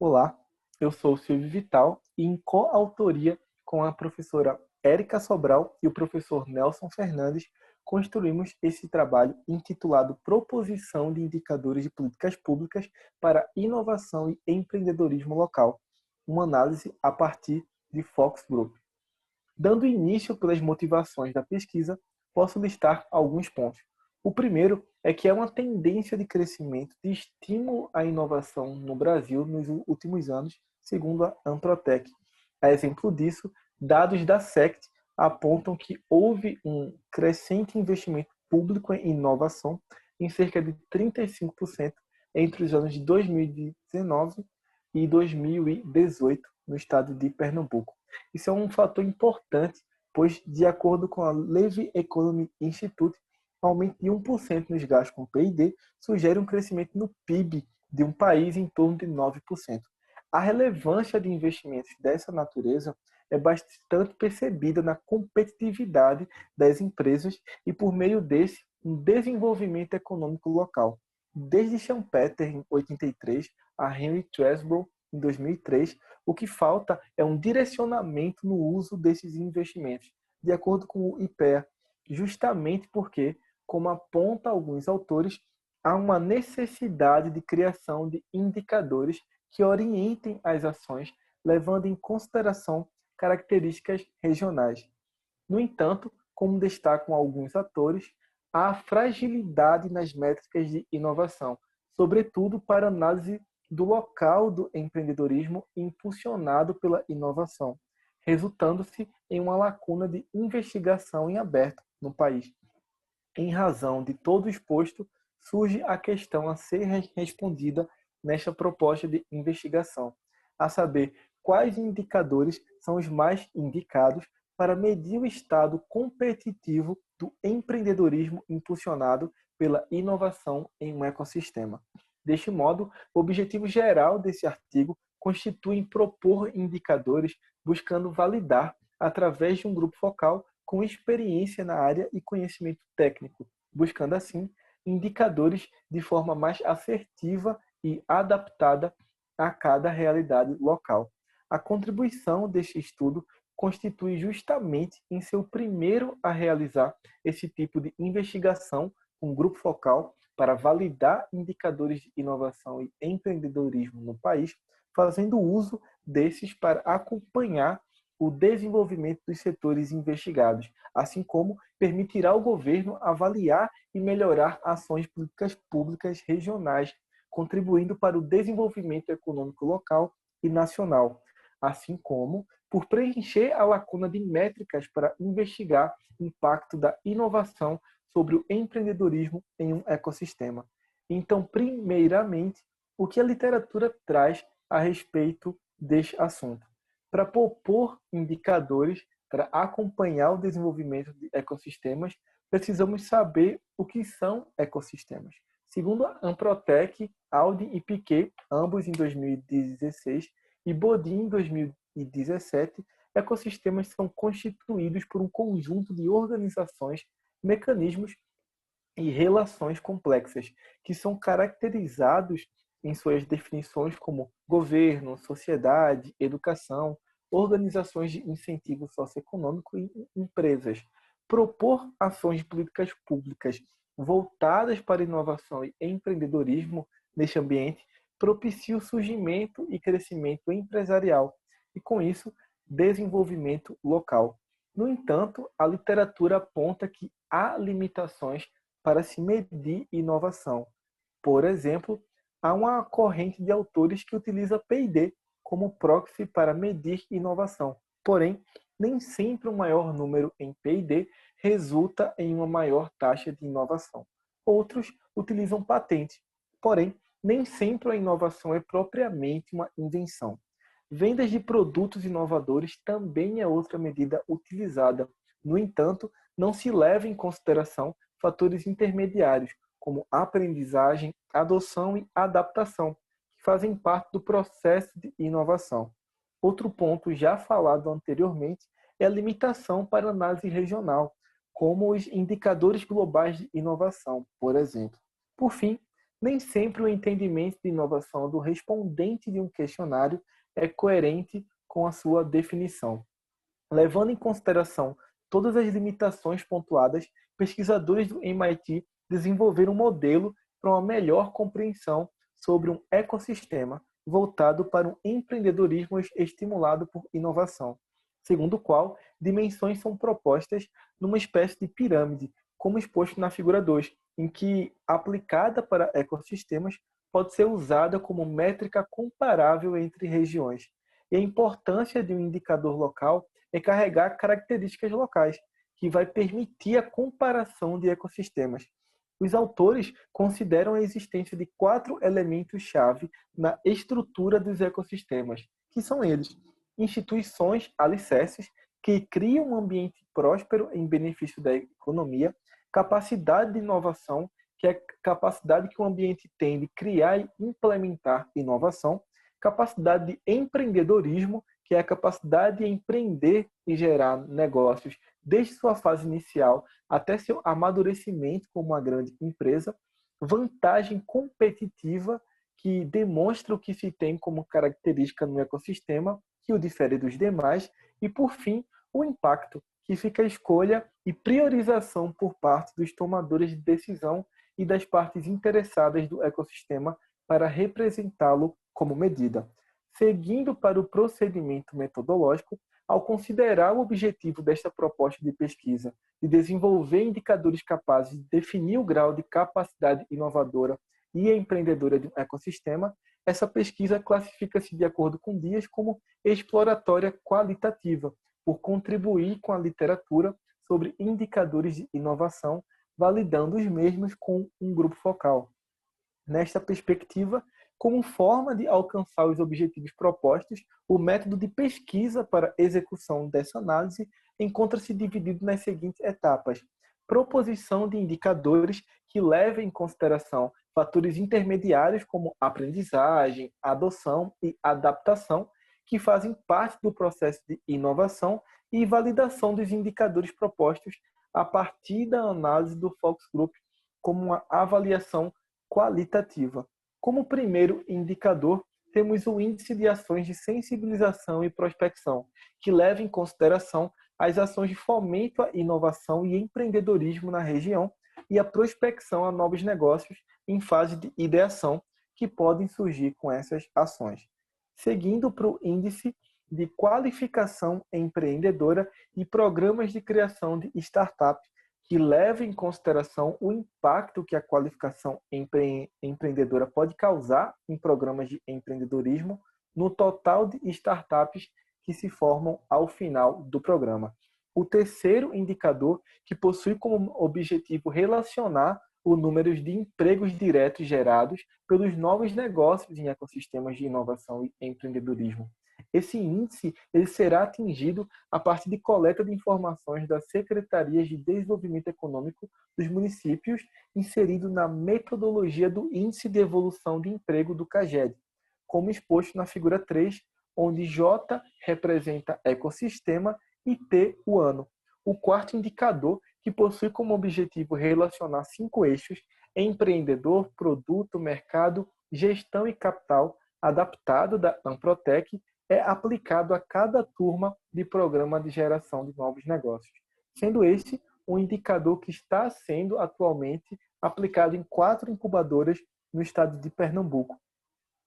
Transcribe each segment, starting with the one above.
Olá, eu sou o Silvio Vital e em coautoria com a professora Érica Sobral e o professor Nelson Fernandes, construímos esse trabalho intitulado Proposição de Indicadores de Políticas Públicas para Inovação e Empreendedorismo Local, uma análise a partir de Focus Group. Dando início pelas motivações da pesquisa, posso listar alguns pontos. O primeiro é que é uma tendência de crescimento de estímulo à inovação no Brasil nos últimos anos, segundo a Amprotec. A exemplo disso, dados da SECT apontam que houve um crescente investimento público em inovação em cerca de 35% entre os anos de 2019 e 2018 no estado de Pernambuco. Isso é um fator importante, pois, de acordo com a Levy Economy Institute, aumento de 1% nos gastos com PID sugere um crescimento no PIB de um país em torno de 9%. A relevância de investimentos dessa natureza é bastante percebida na competitividade das empresas e, por meio desse, um desenvolvimento econômico local. Desde Schumpeter, em 83, a Henry Tresvell, em 2003, o que falta é um direcionamento no uso desses investimentos, de acordo com o IPEA, justamente porque, como aponta alguns autores, há uma necessidade de criação de indicadores que orientem as ações, levando em consideração características regionais. No entanto, como destacam alguns atores, há fragilidade nas métricas de inovação, sobretudo para análise do local do empreendedorismo impulsionado pela inovação, resultando-se em uma lacuna de investigação em aberto no país. Em razão de todo o exposto, surge a questão a ser respondida nesta proposta de investigação, a saber, quais indicadores são os mais indicados para medir o estado competitivo do empreendedorismo impulsionado pela inovação em um ecossistema. Deste modo, o objetivo geral desse artigo constitui propor indicadores buscando validar, através de um grupo focal, com experiência na área e conhecimento técnico, buscando assim indicadores de forma mais assertiva e adaptada a cada realidade local. A contribuição deste estudo constitui justamente em seu primeiro a realizar esse tipo de investigação com um grupo focal para validar indicadores de inovação e empreendedorismo no país, fazendo uso desses para acompanhar o desenvolvimento dos setores investigados, assim como permitirá ao governo avaliar e melhorar ações políticas públicas regionais, contribuindo para o desenvolvimento econômico local e nacional, assim como por preencher a lacuna de métricas para investigar o impacto da inovação sobre o empreendedorismo em um ecossistema. Então, primeiramente, o que a literatura traz a respeito deste assunto? Para propor indicadores para acompanhar o desenvolvimento de ecossistemas, precisamos saber o que são ecossistemas. Segundo a Amprotec, Audi e Piquet, ambos em 2016, e Bodin em 2017, ecossistemas são constituídos por um conjunto de organizações, mecanismos e relações complexas, que são caracterizados em suas definições como governo, sociedade, educação, organizações de incentivo socioeconômico e empresas. Propor ações de políticas públicas voltadas para inovação e empreendedorismo neste ambiente propicia o surgimento e crescimento empresarial e, com isso, desenvolvimento local. No entanto, a literatura aponta que há limitações para se medir inovação. Por exemplo, há uma corrente de autores que utiliza P&D como proxy para medir inovação. Porém, nem sempre um maior número em P&D resulta em uma maior taxa de inovação. Outros utilizam patente. Porém, nem sempre a inovação é propriamente uma invenção. Vendas de produtos inovadores também é outra medida utilizada. No entanto, não se leva em consideração fatores intermediários, como aprendizagem, adoção e adaptação, que fazem parte do processo de inovação. Outro ponto já falado anteriormente é a limitação para análise regional, como os indicadores globais de inovação, por exemplo. Por fim, Nem sempre o entendimento de inovação do respondente de um questionário é coerente com a sua definição. Levando em consideração todas as limitações pontuadas, pesquisadores do MIT desenvolveram um modelo para uma melhor compreensão sobre um ecossistema voltado para um empreendedorismo estimulado por inovação, segundo o qual dimensões são propostas numa espécie de pirâmide, como exposto na figura 2, em que, aplicada para ecossistemas, pode ser usada como métrica comparável entre regiões. E a importância de um indicador local é carregar características locais, que vai permitir a comparação de ecossistemas. Os autores consideram a existência de 4 elementos-chave na estrutura dos ecossistemas, que são eles: instituições alicerces, que criam um ambiente próspero em benefício da economia; capacidade de inovação, que é a capacidade que o ambiente tem de criar e implementar inovação; capacidade de empreendedorismo, que é a capacidade de empreender e gerar negócios desde sua fase inicial até seu amadurecimento como uma grande empresa; vantagem competitiva, que demonstra o que se tem como característica no ecossistema, que o difere dos demais; e, por fim, o impacto, que fica a escolha e priorização por parte dos tomadores de decisão e das partes interessadas do ecossistema para representá-lo como medida. Seguindo para o procedimento metodológico, ao considerar o objetivo desta proposta de pesquisa de desenvolver indicadores capazes de definir o grau de capacidade inovadora e empreendedora de um ecossistema, essa pesquisa classifica-se de acordo com Dias como exploratória qualitativa, por contribuir com a literatura sobre indicadores de inovação, validando os mesmos com um grupo focal. Nesta perspectiva, como forma de alcançar os objetivos propostos, o método de pesquisa para execução dessa análise encontra-se dividido nas seguintes etapas: proposição de indicadores que levem em consideração fatores intermediários como aprendizagem, adoção e adaptação, que fazem parte do processo de inovação, e validação dos indicadores propostos a partir da análise do Focus Group como uma avaliação qualitativa. Como primeiro indicador, temos o Índice de Ações de Sensibilização e Prospecção, que leva em consideração as ações de fomento à inovação e empreendedorismo na região e a prospecção a novos negócios em fase de ideação, que podem surgir com essas ações. Seguindo para o Índice de Qualificação Empreendedora e Programas de Criação de Startup, que leva em consideração o impacto que a qualificação empreendedora pode causar em programas de empreendedorismo no total de startups que se formam ao final do programa. O terceiro indicador, que possui como objetivo relacionar o número de empregos diretos gerados pelos novos negócios em ecossistemas de inovação e empreendedorismo. Esse índice ele será atingido a partir de coleta de informações das Secretarias de Desenvolvimento Econômico dos municípios, inserido na metodologia do Índice de Evolução de Emprego do CAGED, como exposto na figura 3, onde J representa ecossistema e T o ano. O quarto indicador, que possui como objetivo relacionar 5 eixos: empreendedor, produto, mercado, gestão e capital, adaptado da Amprotec, é aplicado a cada turma de programa de geração de novos negócios, sendo esse um indicador que está sendo atualmente aplicado em 4 incubadoras no estado de Pernambuco.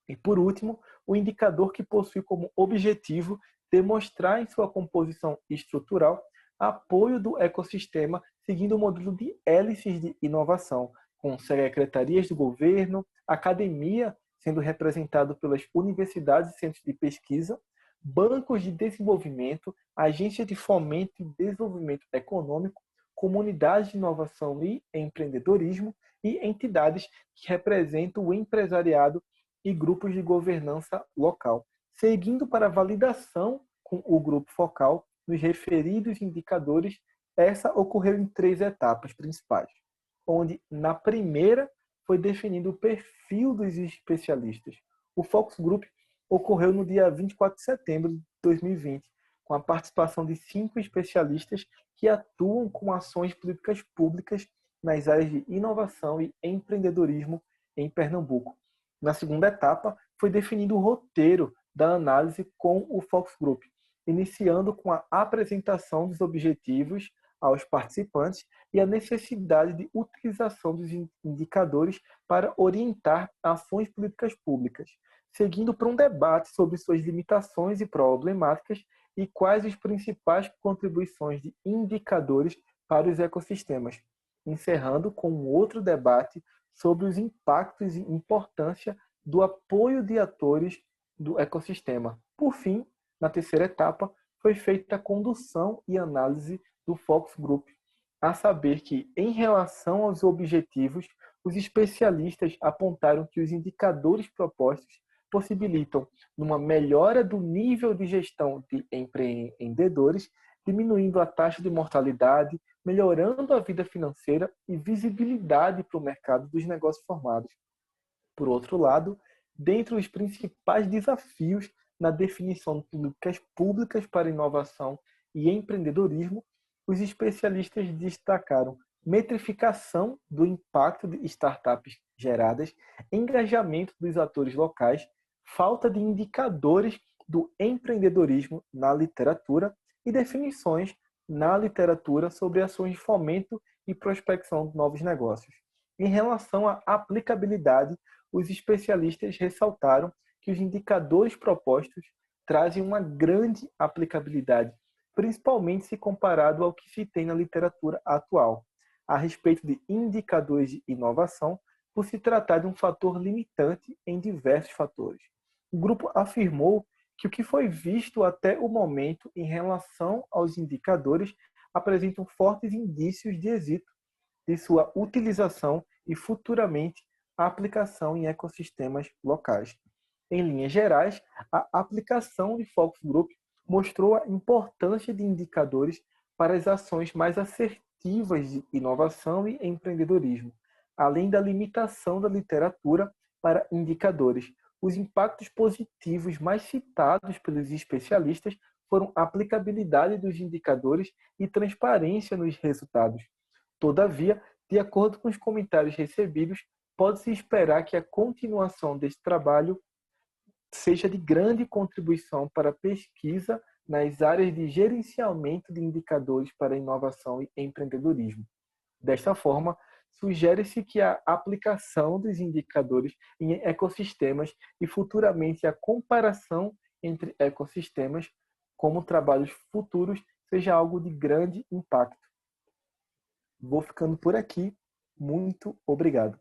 E, por último, o indicador que possui como objetivo demonstrar em sua composição estrutural apoio do ecossistema, seguindo o modelo de hélices de inovação, com secretarias do governo, academia, sendo representado pelas universidades e centros de pesquisa, bancos de desenvolvimento, agências de fomento e desenvolvimento econômico, comunidades de inovação e empreendedorismo e entidades que representam o empresariado e grupos de governança local. Seguindo para a validação com o grupo focal nos referidos indicadores, essa ocorreu em 3 etapas principais, onde na primeira foi definido o perfil dos especialistas. O Focus Group ocorreu no dia 24 de setembro de 2020, com a participação de 5 especialistas que atuam com ações políticas públicas nas áreas de inovação e empreendedorismo em Pernambuco. Na segunda etapa, foi definido o roteiro da análise com o Focus Group, iniciando com a apresentação dos objetivos aos participantes e a necessidade de utilização dos indicadores para orientar ações políticas públicas, seguindo para um debate sobre suas limitações e problemáticas e quais as principais contribuições de indicadores para os ecossistemas, encerrando com um outro debate sobre os impactos e importância do apoio de atores do ecossistema. Por fim, na terceira etapa, foi feita a condução e análise do Focus Group, a saber que, em relação aos objetivos, os especialistas apontaram que os indicadores propostos possibilitam uma melhora do nível de gestão de empreendedores, diminuindo a taxa de mortalidade, melhorando a vida financeira e visibilidade para o mercado dos negócios formados. Por outro lado, dentre os principais desafios na definição de políticas públicas para inovação e empreendedorismo, os especialistas destacaram metrificação do impacto de startups geradas, engajamento dos atores locais, falta de indicadores do empreendedorismo na literatura e definições na literatura sobre ações de fomento e prospecção de novos negócios. Em relação à aplicabilidade, os especialistas ressaltaram que os indicadores propostos trazem uma grande aplicabilidade, principalmente se comparado ao que se tem na literatura atual, a respeito de indicadores de inovação, por se tratar de um fator limitante em diversos fatores. O grupo afirmou que o que foi visto até o momento em relação aos indicadores apresentam fortes indícios de êxito de sua utilização e futuramente a aplicação em ecossistemas locais. Em linhas gerais, a aplicação de Focus Group mostrou a importância de indicadores para as ações mais assertivas de inovação e empreendedorismo, além da limitação da literatura para indicadores. Os impactos positivos mais citados pelos especialistas foram a aplicabilidade dos indicadores e transparência nos resultados. Todavia, de acordo com os comentários recebidos, pode-se esperar que a continuação desse trabalho seja de grande contribuição para a pesquisa nas áreas de gerenciamento de indicadores para inovação e empreendedorismo. Desta forma, sugere-se que a aplicação dos indicadores em ecossistemas e futuramente a comparação entre ecossistemas como trabalhos futuros seja algo de grande impacto. Vou ficando por aqui. Muito obrigado.